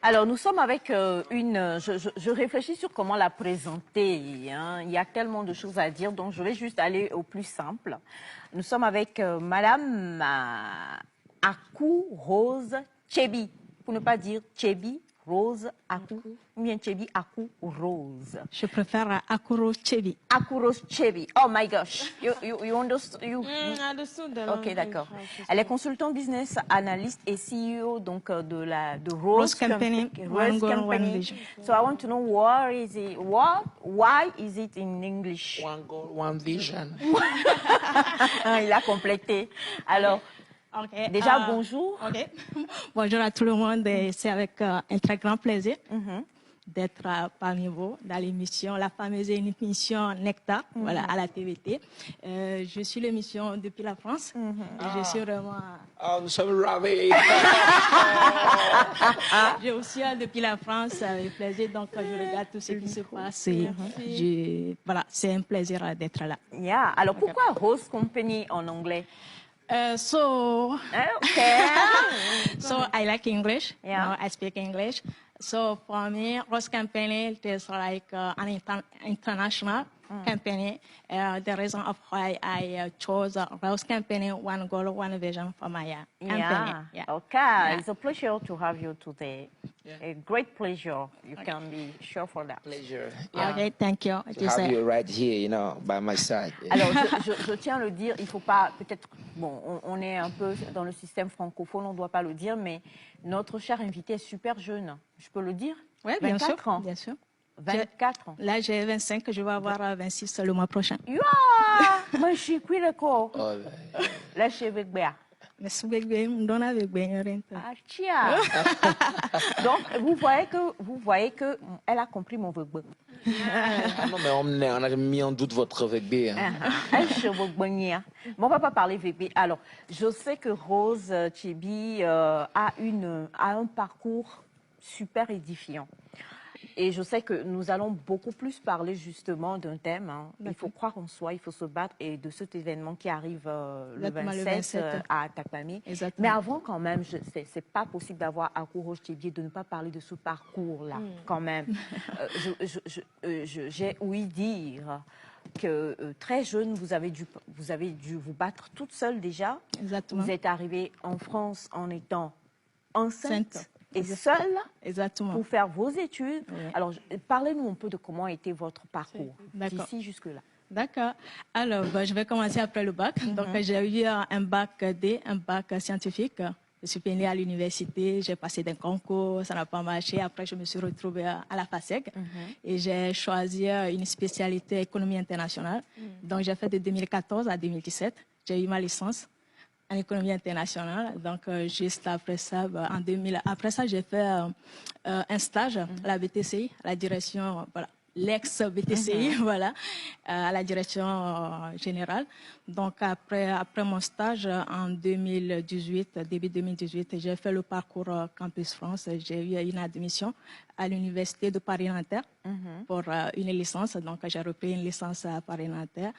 Alors, nous sommes avec je réfléchis sur comment la présenter. Hein. Il y a tellement de choses à dire, donc je vais juste aller au plus simple. Nous sommes avec Madame Akou Rose Tchebi, pour ne pas dire Tchebi Rose Akou, ou bien Tchebi Akou Rose. Je préfère Akou Rose Tchebi. Akou Rose Tchebi. Oh my gosh, you understood? Understood. Ok, d'accord. Elle est consultante business analyst et CEO donc de Rose Company. Rose Company. So I want to know why is it in English? One goal, one vision. Il a complété. Alors, Okay, déjà bonjour. Okay. Bonjour à tout le monde. C'est avec un très grand plaisir d'être parmi vous dans l'émission, la fameuse émission Nectar, voilà, à la TVT. Je suis l'émission depuis la France. Je suis vraiment... Oh, nous sommes ravis. Je aussi depuis la France, avec plaisir. Donc, je regarde tout ce qui se passe. Et voilà, c'est un plaisir d'être là. Yeah. Alors, pourquoi Rose Company en anglais? So I like English. Yeah. You know, I speak English. So for me, Rose Company is like an international company. The reason of why I chose Rose Company, one goal, one vision for my company. Yeah. Okay. Yeah. It's a pleasure to have you today. Yeah. A great pleasure. You can be sure for that. Pleasure. Yeah. Okay, thank you. To have you right here, you know, by my side. Yeah. Alors, je tiens à le dire, il faut pas, peut-être, bon, on est un peu dans le système francophone, on ne doit pas le dire, mais notre cher invité est super jeune. Je peux le dire? Oui, bien sûr. Ans. Bien sûr. 24 ans. Là, j'ai 25, je vais avoir 26 le mois prochain. Yeah! Moi, je suis quoi le corps? Là, je suis avec Béa. Mais c'est avec Béa, on donne avec Béa. Ah, tiens! Donc, vous voyez que elle a compris mon vœu. Non, mais on a mis en doute votre VB. Bon, on va pas parler VB. Alors, je sais que Rose Tchebi a un parcours super édifiant. Et je sais que nous allons beaucoup plus parler justement d'un thème. Hein. Il faut croire en soi, il faut se battre et de cet événement qui arrive le 27 à Takpamé. Mais avant quand même, c'est pas possible d'avoir Akou Rose Tchebi et de ne pas parler de ce parcours-là quand même. J'ai ouï dire que très jeune, vous avez dû vous battre toute seule déjà. Exactement. Vous êtes arrivée en France en étant enceinte. Et seule pour faire vos études. Oui. Alors, parlez-nous un peu de comment a été votre parcours d'ici jusque-là. D'accord. Alors, je vais commencer après le bac. Donc, j'ai eu un bac D, un bac scientifique. Je suis venue à l'université, j'ai passé des concours, ça n'a pas marché. Après, je me suis retrouvée à la FASEG et j'ai choisi une spécialité économie internationale. Donc, j'ai fait de 2014 à 2017. J'ai eu ma licence en économie internationale. Donc, juste après ça, après ça, j'ai fait un stage à la BTCI, à la direction, voilà, l'ex-BTCI, voilà, à la direction générale. Donc, après mon stage en 2018, début 2018, j'ai fait le parcours Campus France. J'ai eu une admission à l'université de Paris-Nanterre pour une licence. Donc, j'ai repris une licence à Paris-Nanterre.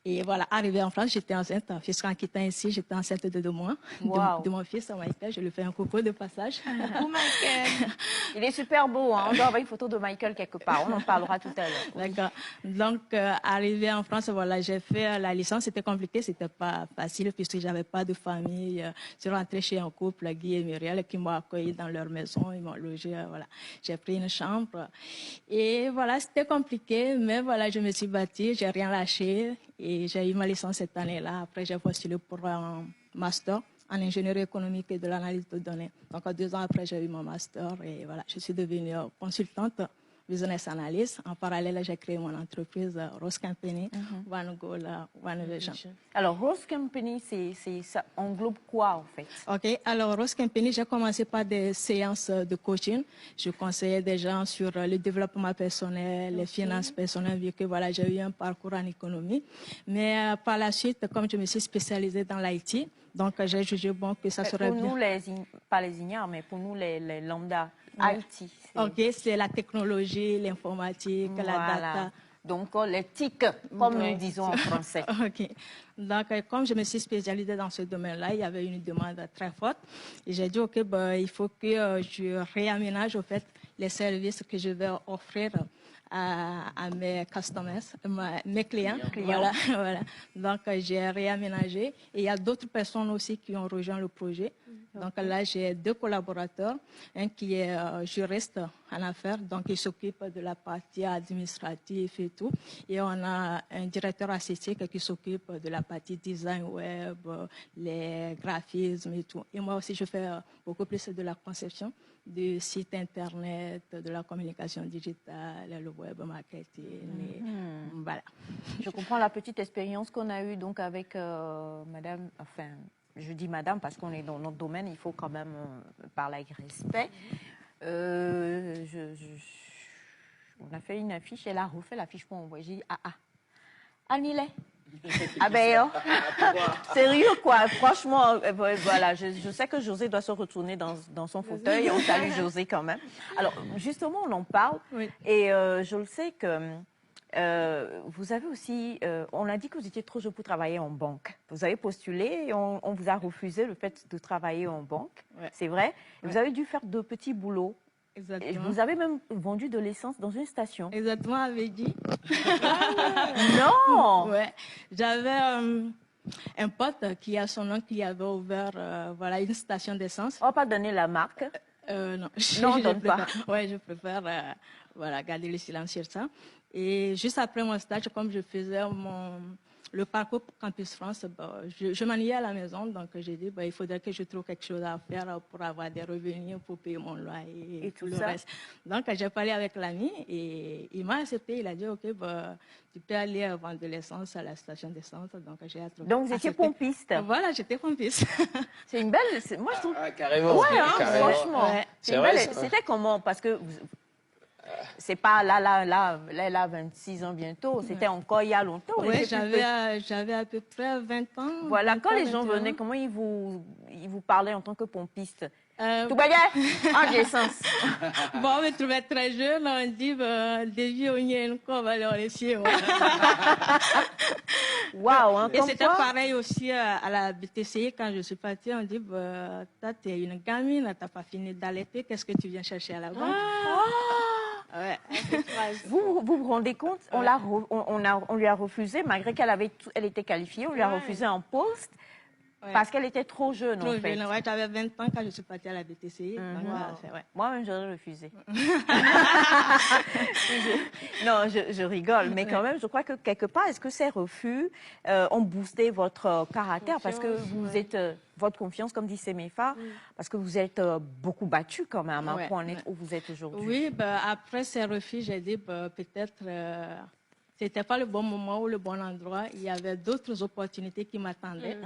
Et voilà, arrivée en France, j'étais enceinte. Puisqu'en quittant ici, j'étais enceinte de 2 mois de mon fils, Michael. Je lui fais un coucou de passage. Coucou Michael. Il est super beau. Hein. On doit avoir une photo de Michael quelque part. On en parlera tout à l'heure. D'accord. Donc, arrivée en France, voilà, j'ai fait la licence. C'était compliqué, c'était pas facile puisque j'avais pas de famille. Je suis rentrée chez un couple, Guy et Muriel, qui m'ont accueilli dans leur maison. Ils m'ont logé. Voilà, j'ai pris une chambre. Et voilà, c'était compliqué, mais voilà, je me suis battue, j'ai rien lâché. Et j'ai eu ma licence cette année-là. Après, j'ai postulé pour un master en ingénierie économique et de l'analyse de données. Donc, 2 ans après, j'ai eu mon master et voilà, je suis devenue consultante business analyst. En parallèle, j'ai créé mon entreprise Rose Company, One Goal, One Vision. Alors, Rose Company, ça englobe quoi en fait? Ok, alors Rose Company, j'ai commencé par des séances de coaching. Je conseillais des gens sur le développement personnel, les finances personnelles, vu que voilà, j'ai eu un parcours en économie. Mais par la suite, comme je me suis spécialisée dans l'IT, donc j'ai jugé bon que ça serait bien. Pour nous, pas les ignares, mais pour nous, les lambda, IT. Ok, c'est la technologie, l'informatique, la data. Donc, les tics, comme nous disons en français. Ok. Donc, comme je me suis spécialisée dans ce domaine-là, il y avait une demande très forte. Et j'ai dit, OK, ben, il faut que je réaménage, au fait, les services que je vais offrir à mes customers, mes clients. Voilà, voilà. Donc, j'ai réaménagé. Et il y a d'autres personnes aussi qui ont rejoint le projet. Donc là, j'ai 2 collaborateurs, un qui est juriste en affaires, donc il s'occupe de la partie administrative et tout. Et on a un directeur artistique qui s'occupe de la partie design web, les graphismes et tout. Et moi aussi, je fais beaucoup plus de la conception du site internet, de la communication digitale, le web marketing. Voilà. Je comprends la petite expérience qu'on a eue donc avec madame, enfin, je dis madame parce qu'on est dans notre domaine, il faut quand même parler avec respect. On a fait une affiche, elle a refait l'affiche pour envoyer. J'ai dit, annulez. Ah ben, sérieux quoi, franchement, voilà, je sais que José doit se retourner dans son fauteuil, on salue José quand même. Alors, justement, on en parle, Oui. et je le sais que vous avez aussi, on a dit que vous étiez trop jeune pour travailler en banque. Vous avez postulé et on vous a refusé le fait de travailler en banque, Ouais. c'est vrai. Ouais. Vous avez dû faire de petits boulots. Et Exactement. vous avez même vendu de l'essence dans une station. Exactement, avait dit. Non. Ouais. J'avais un pote qui a son oncle qui avait ouvert voilà, une station d'essence. On va pas donner la marque. Non, Non, je donne pas. Ouais, je préfère voilà, garder le silence sur ça. Et juste après mon stage, comme je faisais le parcours Campus France, je m'ennuyais à la maison, donc j'ai dit il faudrait que je trouve quelque chose à faire pour avoir des revenus, pour payer mon loyer et tout le reste. Donc j'ai parlé avec l'ami et il m'a accepté, il a dit ok, tu peux aller vendre de l'essence à la station d'essence. Donc j'ai accepté. Donc vous étiez pompiste. Voilà, j'étais pompiste. C'est une belle, moi je trouve. Carrément. Ouais, hein, Carrément. franchement. Ouais. C'est une vrai, belle. ça. C'était comment? Parce que c'est pas là, elle a 26 ans bientôt. C'était encore il y a longtemps. Oui, j'avais à peu près 20 ans. Voilà, 20 quand ans, les gens 21 venaient, ans. comment ils vous parlaient en tant que pompiste? Tout Bon, en essence. on me trouvait très jeune, on dit, déjà, on y est encore, alors ici. Waouh, hein, Et comme c'était quoi. pareil aussi à la BTCI, quand je suis partie, on dit, toi, tu es une gamine, tu n'as pas fini d'allaiter, qu'est-ce que tu viens chercher à la banque? Ouais. Vous vous rendez compte, on lui a refusé, malgré elle était qualifiée, on lui a refusé un poste parce qu'elle était trop jeune Trop en fait. jeune, ouais, j'avais 20 ans quand je suis partie à la BTCI. Donc, voilà, ouais. Moi-même, j'aurais refusé. Non, je rigole, mais quand même, je crois que quelque part, est-ce que ces refus ont boosté votre caractère parce que vous êtes, votre confiance, comme dit Semefa, parce que vous êtes beaucoup battu quand même pour en être où vous êtes aujourd'hui. Oui, après ces refus, j'ai dit peut-être c'était pas le bon moment ou le bon endroit. Il y avait d'autres opportunités qui m'attendaient.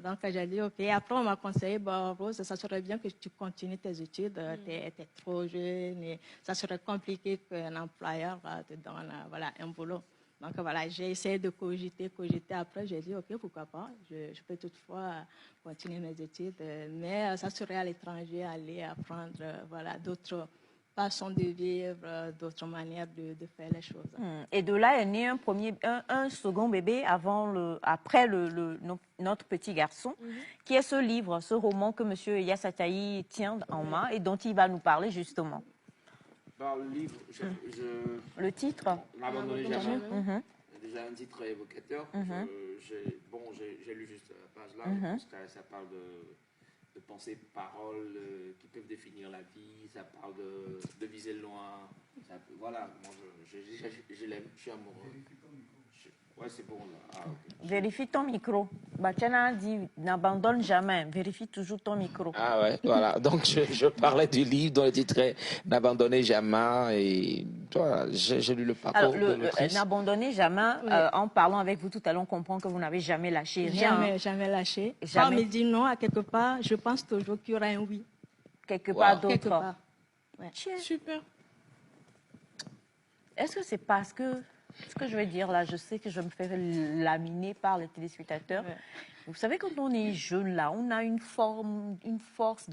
Donc, j'ai dit, OK. Après, on m'a conseillé, Rose, ça serait bien que tu continues tes études. Tu es trop jeune et ça serait compliqué qu'un employeur te donne voilà, un boulot. Donc, voilà, j'ai essayé de cogiter. Après, j'ai dit, OK, pourquoi pas. Je peux toutefois continuer mes études. Mais ça serait à l'étranger, aller apprendre voilà, d'autres façon de vivre, d'autres manières de faire les choses. Et de là est né un second bébé après notre petit garçon, qui est ce livre, ce roman que M. Yassataï tient en main et dont il va nous parler justement. Le livre, le titre N'abandonnez jamais. Déjà un titre évocateur. J'ai lu juste la page là, parce que ça parle de pensées, paroles qui peuvent définir la vie, ça parle de viser loin. Voilà, moi je l'aime, je suis amoureux. Ouais, c'est bon là. Vérifie ton micro. Bachana dit n'abandonne jamais, vérifie toujours ton micro. Ah ouais, voilà. Donc je parlais du livre dont le titre est N'abandonnez jamais. Et toi, j'ai lu le parcours de l'autrice. N'abandonnez jamais, en parlant avec vous tout à l'heure, on comprend que vous n'avez jamais lâché rien. Jamais lâché. Jamais. Quand on me dit non à quelque part, je pense toujours qu'il y aura un oui. Quelque part d'autre. Quelque part. Ouais. Super. Est-ce que c'est parce que, ce que je vais dire là, je sais que je me fais laminer par les téléspectateurs. Ouais. Vous savez, quand on est jeune là, on a une force,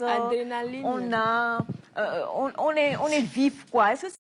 adrénaline. On est vif quoi. Est-ce que